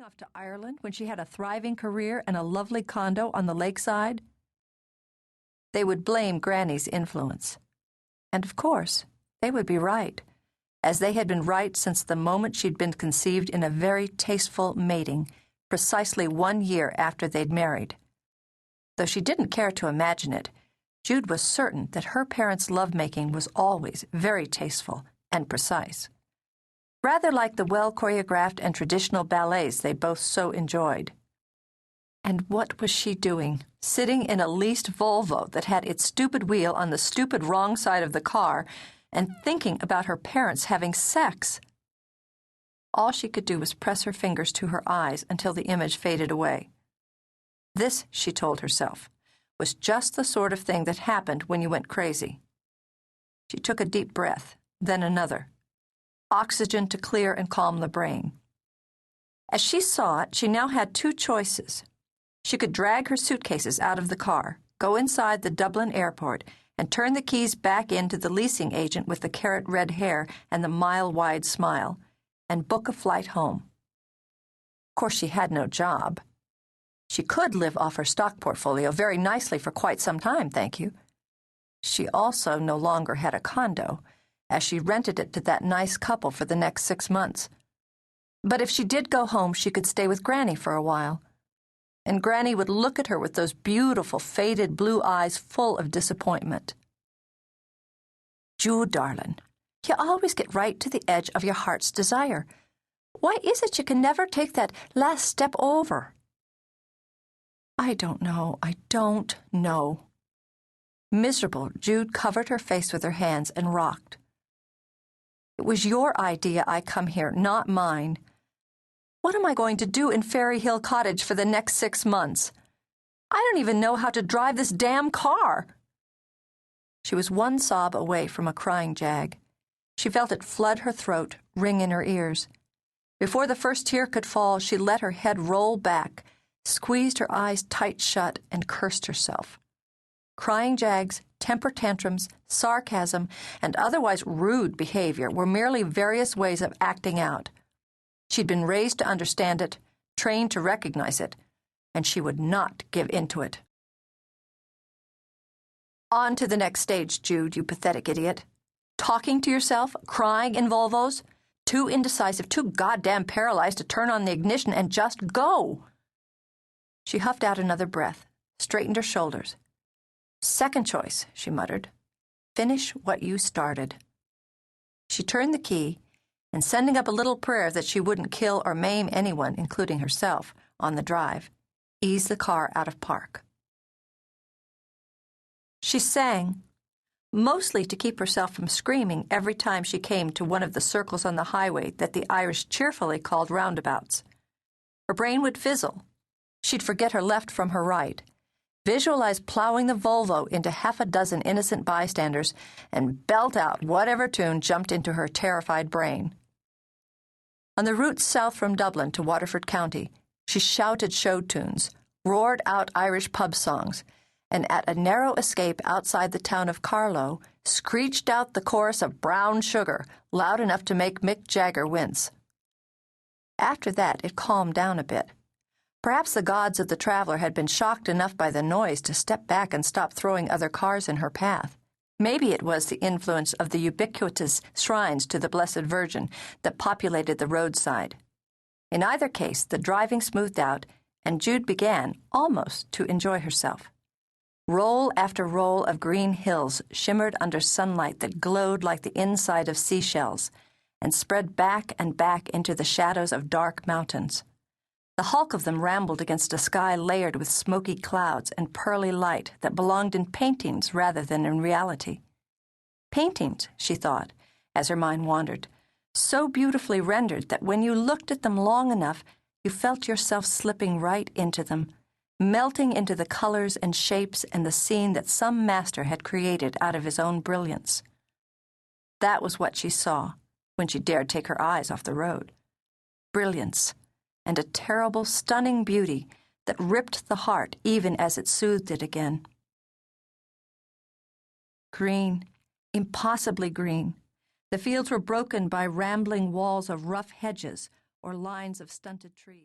going off to Ireland when she had a thriving career and a lovely condo on the lakeside? They would blame Granny's influence. And of course, they would be right, as they had been right since the moment she'd been conceived in a very tasteful mating, precisely 1 year after they'd married. Though she didn't care to imagine it, Jude was certain that her parents' lovemaking was always very tasteful and precise, rather like the well-choreographed and traditional ballets they both so enjoyed. And what was she doing, sitting in a leased Volvo that had its stupid wheel on the stupid wrong side of the car and thinking about her parents having sex? All she could do was press her fingers to her eyes until the image faded away. This, she told herself, was just the sort of thing that happened when you went crazy. She took a deep breath, then another. Oxygen to clear and calm the brain. As she saw it, she now had 2 choices. She could drag her suitcases out of the car, go inside the Dublin airport, and turn the keys back into the leasing agent with the carrot-red hair and the mile-wide smile, and book a flight home. Of course, she had no job. She could live off her stock portfolio very nicely for quite some time, thank you. She also no longer had a condo, as she rented it to that nice couple for the next 6 months. But if she did go home, she could stay with Granny for a while. And Granny would look at her with those beautiful, faded blue eyes full of disappointment. "Jude, darling, you always get right to the edge of your heart's desire. Why is it you can never take that last step over?" I don't know. Miserable, Jude covered her face with her hands and rocked. "It was your idea I come here, not mine. What am I going to do in Faerie Hill Cottage for the next 6 months? I don't even know how to drive this damn car." She was 1 sob away from a crying jag. She felt it flood her throat, ring in her ears. Before the first tear could fall, she let her head roll back, squeezed her eyes tight shut, and cursed herself. Crying jags, temper tantrums, sarcasm, and otherwise rude behavior were merely various ways of acting out. She'd been raised to understand it, trained to recognize it, and she would not give in to it. On to the next stage, Jude, you pathetic idiot. Talking to yourself, crying in Volvos, too indecisive, too goddamn paralyzed to turn on the ignition and just go. She huffed out another breath, straightened her shoulders. "Second choice," she muttered. "Finish what you started." She turned the key, and sending up a little prayer that she wouldn't kill or maim anyone, including herself, on the drive, eased the car out of park. She sang, mostly to keep herself from screaming every time she came to one of the circles on the highway that the Irish cheerfully called roundabouts. Her brain would fizzle. She'd forget her left from her right, visualize plowing the Volvo into 6 innocent bystanders, and belt out whatever tune jumped into her terrified brain. On the route south from Dublin to Waterford County, she shouted show tunes, roared out Irish pub songs, and at a narrow escape outside the town of Carlow, screeched out the chorus of Brown Sugar, loud enough to make Mick Jagger wince. After that, it calmed down a bit. Perhaps the gods of the traveler had been shocked enough by the noise to step back and stop throwing other cars in her path. Maybe it was the influence of the ubiquitous shrines to the Blessed Virgin that populated the roadside. In either case, the driving smoothed out, and Jude began, almost, to enjoy herself. Roll after roll of green hills shimmered under sunlight that glowed like the inside of seashells, and spread back and back into the shadows of dark mountains. The hulk of them rambled against a sky layered with smoky clouds and pearly light that belonged in paintings rather than in reality. Paintings, she thought, as her mind wandered, so beautifully rendered that when you looked at them long enough, you felt yourself slipping right into them, melting into the colors and shapes and the scene that some master had created out of his own brilliance. That was what she saw when she dared take her eyes off the road. Brilliance. And a terrible, stunning beauty that ripped the heart even as it soothed it again. Green, impossibly green. The fields were broken by rambling walls of rough hedges or lines of stunted trees.